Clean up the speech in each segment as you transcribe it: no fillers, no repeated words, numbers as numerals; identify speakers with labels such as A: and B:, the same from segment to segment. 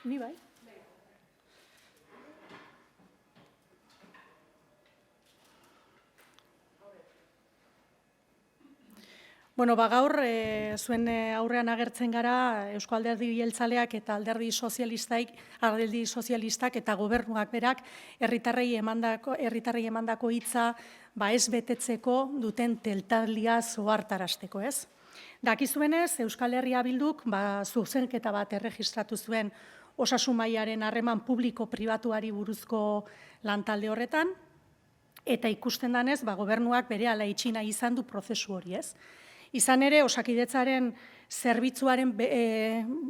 A: Ni bai. Bueno, gaur zuen aurrean agertzen gara Eusko Alderdi Jeltzaleak eta Alderdi Sozialistak eta gobernuak berak herritarrei emandako hitza ez betetzeko duten teltalia zohartarazteko, ez? Dakizuenez, Euskal Herria Bilduk zuzenketa bat erregistratu zuen osasun mailaren harreman publiko-pribatuari buruzko lantalde horretan, eta ikusten danez, gobernuak berehala itxi nahi izan du prozesu hori, ez? Izan ere, Osakidetzaren zerbitzuaren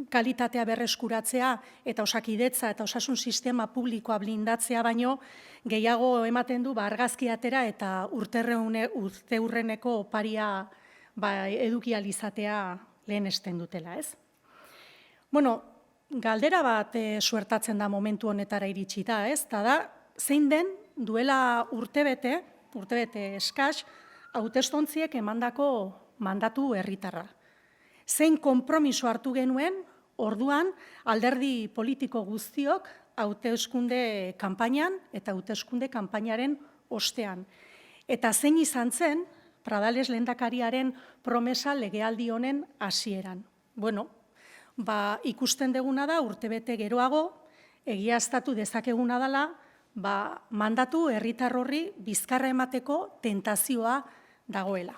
A: kalitatea berreskuratzea eta Osakidetza eta osasun sistema publikoa blindatzea baino gehiago ematen du argazki atera eta urteurreneko oparia eduki ahal izatea lehenesten dutela, ez? Bueno, galdera bat suertatzen da momentu honetara iritsita, ez? Eta da, zein den duela urtebete eskas, hautestontziek emandako mandatu herritarra. Zein konpromiso hartu genuen, orduan alderdi politiko guztiok hauteskunde kanpainan eta hauteskunde kanpainaren ostean. Eta zein izan zen Pradales lehendakariaren promesa legealdi honen hasieran. Bueno, ikusten deguna da urtebete geroago, egiaztatu dezakeguna dela, mandatu herritar horri bizkarra emateko tentazioa dagoela.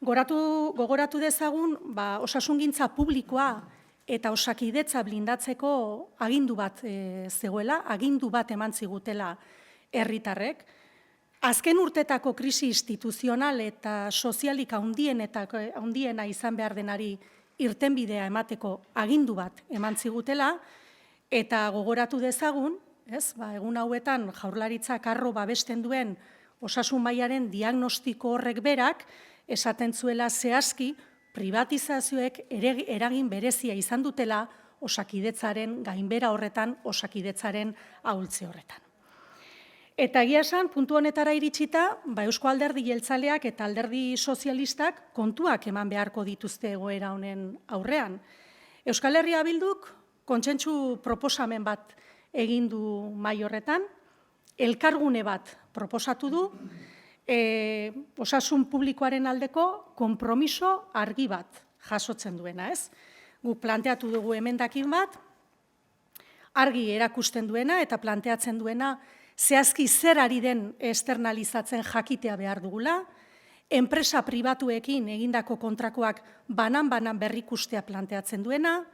A: Gogoratu dezagun, osasungintza publikoa eta Osakidetza blindatzeko agindu bat zegoela, agindu bat eman zigutela herritarrek. Azken urtetako krisi instituzional eta sozialik handiena izan behar denari irtenbidea emateko agindu bat eman zigutela, eta gogoratu dezagun, egun hauetan Jaurlaritzak arro babesten duen osasun mailaren diagnostiko horrek berak, esaten zuela zehazki privatizazioek eragin berezia izan dutela Osakidetzaren gainbera horretan, Osakidetzaren ahultze horretan. Eta egia esan, puntu honetara iritsita, Eusko Alderdi Jeltzaleak eta Alderdi Sozialistak kontuak eman beharko dituzte egoera honen aurrean. Euskal Herria Bilduk kontsentsu proposamen bat egin du mahai horretan, elkargune bat proposatu du, osasun publikoaren aldeko konpromiso argi bat jasotzen duena, ez? Guk planteatu dugu emendakin bat, argi erakusten duena eta planteatzen duena zehazki zer ari den externalizatzen jakitea behar dugula, enpresa pribatuekin egindako kontrakoak banan berrikustea planteatzen duena,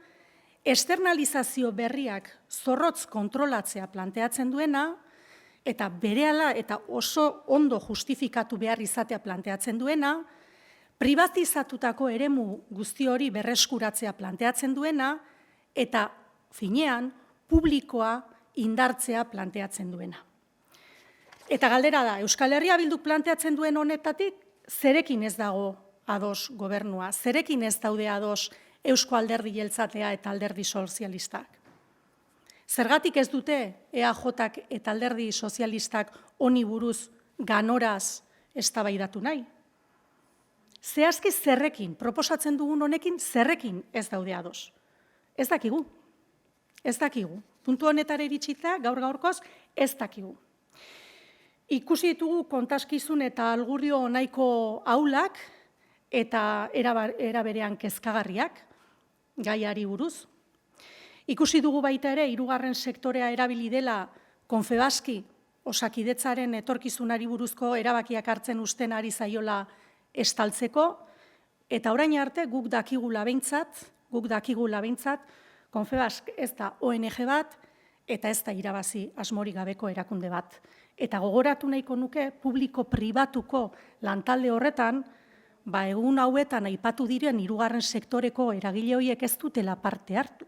A: externalizazio berriak zorrotz kontrolatzea planteatzen duena, eta berehala eta oso ondo justifikatu behar izatea planteatzen duena, privatizatutako eremu guzti hori berreskuratzea planteatzen duena, eta finean publikoa indartzea planteatzen duena. Eta galdera da, Euskal Herria Bilduk planteatzen duen honetatik, zerekin ez dago ados gobernua, zerekin ez daude ados Eusko Alderdi Jeltzalea eta Alderdi Sozialistak. Zergatik ez dute EAJak eta Alderdi Sozialistak honi buruz ganoraz eztabaidatu nahi? Zehazki zerrekin, proposatzen dugun honekin, zerrekin ez daude ados. Ez dakigu. Puntu honetara iritsita, gaur-gaurkoz, ez dakigu. Ikusi ditugu kontaskizun eta algurio nahiko ahulak eta era berean kezkagarriak gaiari buruz. Ikusi dugu baita ere, hirugarren sektorea erabili dela Confebaski Osakidetzaren etorkizunari buruzko erabakiak hartzen usten ari zaiola estaltzeko, eta orain arte guk dakigula behintzat, Confebask ez da ONG bat, eta ez da irabazi asmorik gabeko erakunde bat. Eta gogoratu nahiko nuke, publiko-pribatuko lantalde horretan, egun hauetan aipatu diren hirugarren sektoreko eragile horiek ez dutela parte hartu.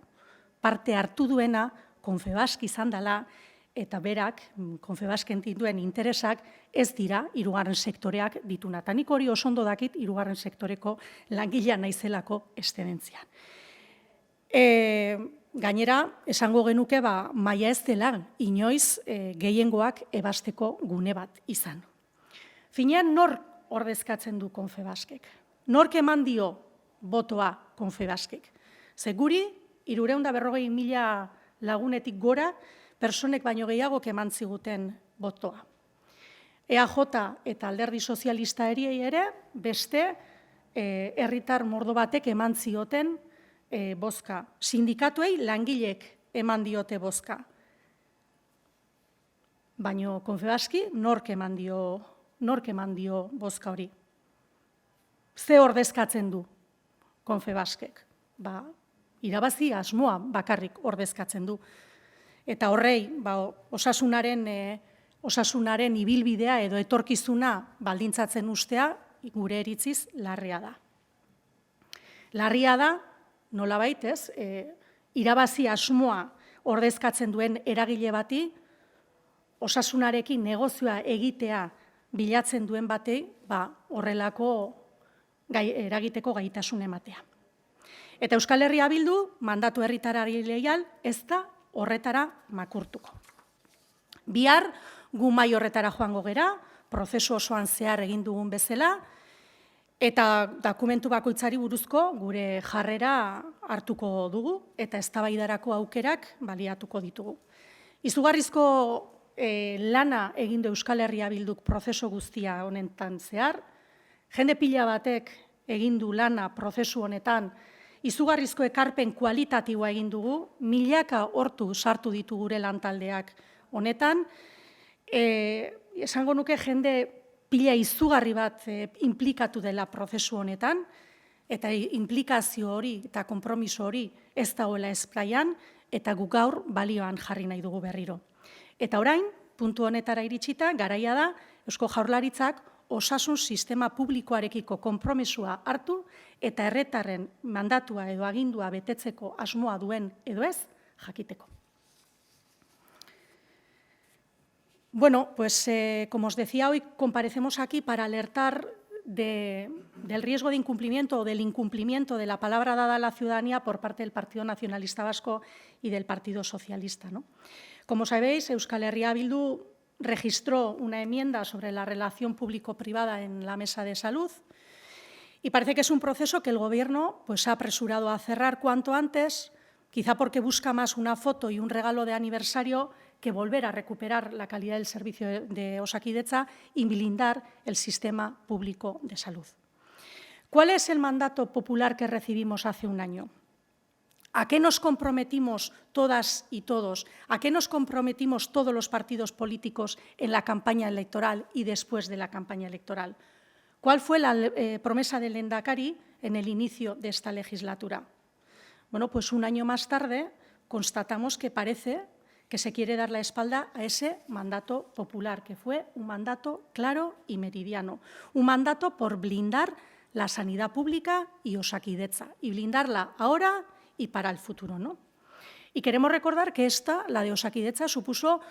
A: Parte hartu duena Confebask izan dela, eta berak, Confebasken duen interesak, ez dira hirugarren sektoreak dituna. Eta nik hori oso ondo dakit hirugarren sektoreko langilea naizelako eszedentzian. Gainera, esango genuke, maila ez dela inoiz gehiengoak ebasteko gune bat izan. Finean, nor ordezkatzen du Confebaskek? Nork eman dio botoa Confebaskek? Ze guri 340.000 lagunetik gora personek baino gehiago eman ziguten botoa. EAJ eta Alderdi Sozialistari ere beste herritar mordo batek eman zioten bozka. Sindikatuei langileek eman diote bozka. Baina Confebaski nork eman dio bozka hori? Ze ordezkatzen du Confebaskek? Irabazi asmoa bakarrik ordezkatzen du. Eta horrei, osasunaren ibilbidea edo etorkizuna baldintzatzen ustea, gure iritziz larria da. Larria da, nolabait ez, irabazi asmoa ordezkatzen duen eragile bati, osasunarekin negozioa egitea bilatzen duen batei, horrelako eragiteko gaitasun ematea. Eta Euskal Herria Bildu, mandatu herritarrari leial, ez da horretara makurtuko. Bihar, gu mai horretara joango gera, prozesu osoan zehar egin dugun bezala, eta dokumentu bakoitzari buruzko gure jarrera hartuko dugu, eta eztabaidarako aukerak baliatuko ditugu. Izugarrizko lana egin du Euskal Herria Bilduk prozesu guztia honetan zehar, jende pila batek egin du lana prozesu honetan, izugarrizko ekarpen kualitatiboa egin dugu, milaka hortu sartu ditu gure lantaldeak honetan, esango nuke jende pila izugarri bat inplikatu dela prozesu honetan, eta inplikazio hori eta konpromiso hori ez dagoela espraian, eta guk gaur balioan jarri nahi dugu berriro. Eta orain, puntu honetara iritsita, garaia da, Eusko Jaurlaritzak osasun sistema publikoarekiko konpromesua hartu eta herritarren mandatua edo agindua betetzeko asmoa duen edo ez, jakiteko. Bueno, pues como os decía, hoy comparecemos aquí para alertar del riesgo de incumplimiento o del incumplimiento de la palabra dada a la ciudadanía por parte del Partido Nacionalista Vasco y del Partido Socialista, ¿no? Como sabéis, Euskal Herria Bildu registró una enmienda sobre la relación público-privada en la Mesa de Salud y parece que es un proceso que el Gobierno ha apresurado a cerrar cuanto antes, quizá porque busca más una foto y un regalo de aniversario que volver a recuperar la calidad del servicio de Osakidetza y blindar el sistema público de salud. ¿Cuál es el mandato popular que recibimos hace un año? ¿A qué nos comprometimos todas y todos? ¿A qué nos comprometimos todos los partidos políticos en la campaña electoral y después de la campaña electoral? ¿Cuál fue la promesa del Lehendakari en el inicio de esta legislatura? Bueno, pues un año más tarde constatamos que parece que se quiere dar la espalda a ese mandato popular, que fue un mandato claro y meridiano, un mandato por blindar la sanidad pública y Osakidetza, y blindarla ahora y para el futuro, ¿no? Y queremos recordar que la de Osakidetza, supuso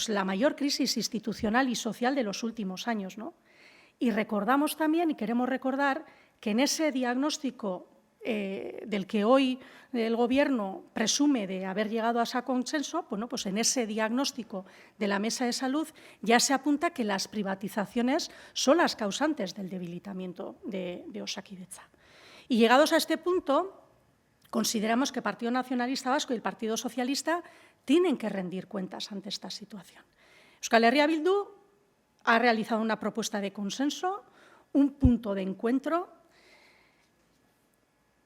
A: la mayor crisis institucional y social de los últimos años, ¿no? Y recordamos también, y queremos recordar, que en ese diagnóstico del que hoy el Gobierno presume de haber llegado a ese consenso, pues en ese diagnóstico de la Mesa de Salud ya se apunta que las privatizaciones son las causantes del debilitamiento de Osakidetza. Y llegados a este punto, consideramos que el Partido Nacionalista Vasco y el Partido Socialista tienen que rendir cuentas ante esta situación. Euskal Herria Bildu ha realizado una propuesta de consenso, un punto de encuentro,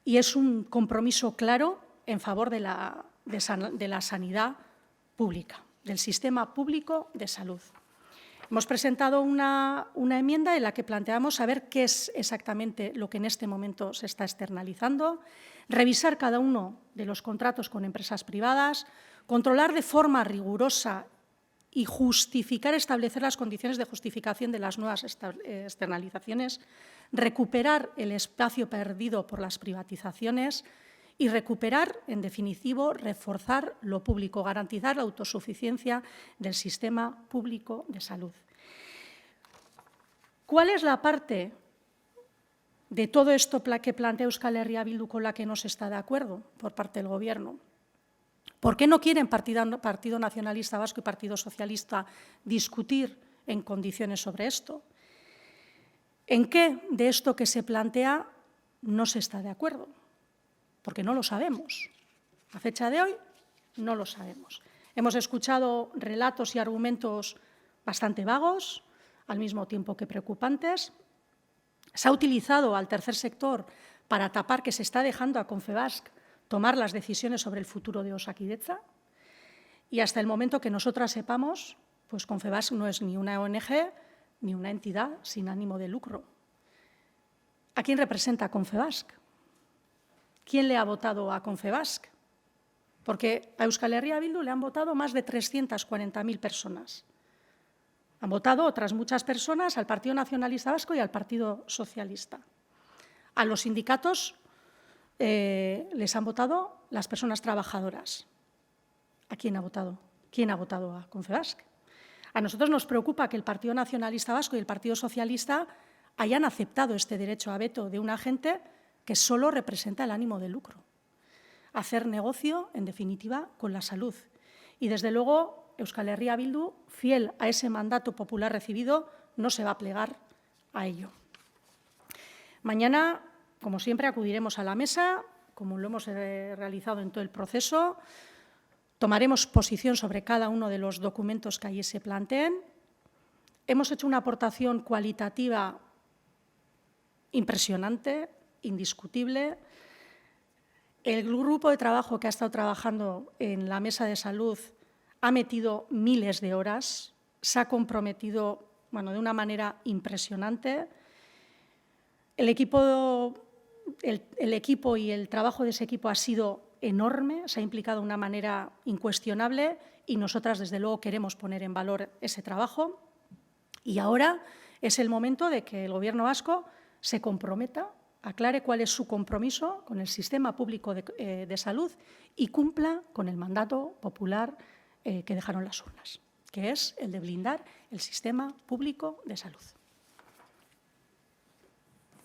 A: y es un compromiso claro en favor de la sanidad pública, del sistema público de salud. Hemos presentado una enmienda en la que planteamos saber qué es exactamente lo que en este momento se está externalizando, revisar cada uno de los contratos con empresas privadas, controlar de forma rigurosa y establecer las condiciones de justificación de las nuevas externalizaciones, recuperar el espacio perdido por las privatizaciones y recuperar, en definitivo, reforzar lo público, garantizar la autosuficiencia del sistema público de salud. ¿Cuál es la parte de todo esto que plantea Euskal Herria Bildu con la que no se está de acuerdo por parte del Gobierno? ¿Por qué no quieren Partido Nacionalista Vasco y Partido Socialista discutir en condiciones sobre esto? ¿En qué de esto que se plantea no se está de acuerdo? Porque no lo sabemos. A fecha de hoy, no lo sabemos. Hemos escuchado relatos y argumentos bastante vagos, al mismo tiempo que preocupantes. Se ha utilizado al tercer sector para tapar que se está dejando a Confebask tomar las decisiones sobre el futuro de Osakidetza. Y hasta el momento que nosotras sepamos, pues Confebask no es ni una ONG ni una entidad sin ánimo de lucro. ¿A quién representa Confebask? ¿Quién le ha votado a Confebask? Porque a Euskal Herria Bildu le han votado más de 340.000 personas. Han votado otras muchas personas al Partido Nacionalista Vasco y al Partido Socialista. A los sindicatos les han votado las personas trabajadoras. ¿A quién ha votado? ¿Quién ha votado a Confebask? A nosotros nos preocupa que el Partido Nacionalista Vasco y el Partido Socialista hayan aceptado este derecho a veto de un agente que solo representa el ánimo de lucro. Hacer negocio, en definitiva, con la salud. Y, desde luego, Euskal Herria Bildu, fiel a ese mandato popular recibido, no se va a plegar a ello. Mañana, como siempre, acudiremos a la mesa, como lo hemos realizado en todo el proceso. Tomaremos posición sobre cada uno de los documentos que allí se planteen. Hemos hecho una aportación cualitativa impresionante, indiscutible. El grupo de trabajo que ha estado trabajando en la mesa de salud ha metido miles de horas, se ha comprometido de una manera impresionante. El equipo y el trabajo de ese equipo ha sido enorme, se ha implicado de una manera incuestionable y nosotras, desde luego, queremos poner en valor ese trabajo. Y ahora es el momento de que el Gobierno vasco se comprometa, aclare cuál es su compromiso con el sistema público de salud y cumpla con el mandato popular que dejaron las urnas, que es el de blindar el sistema público de salud.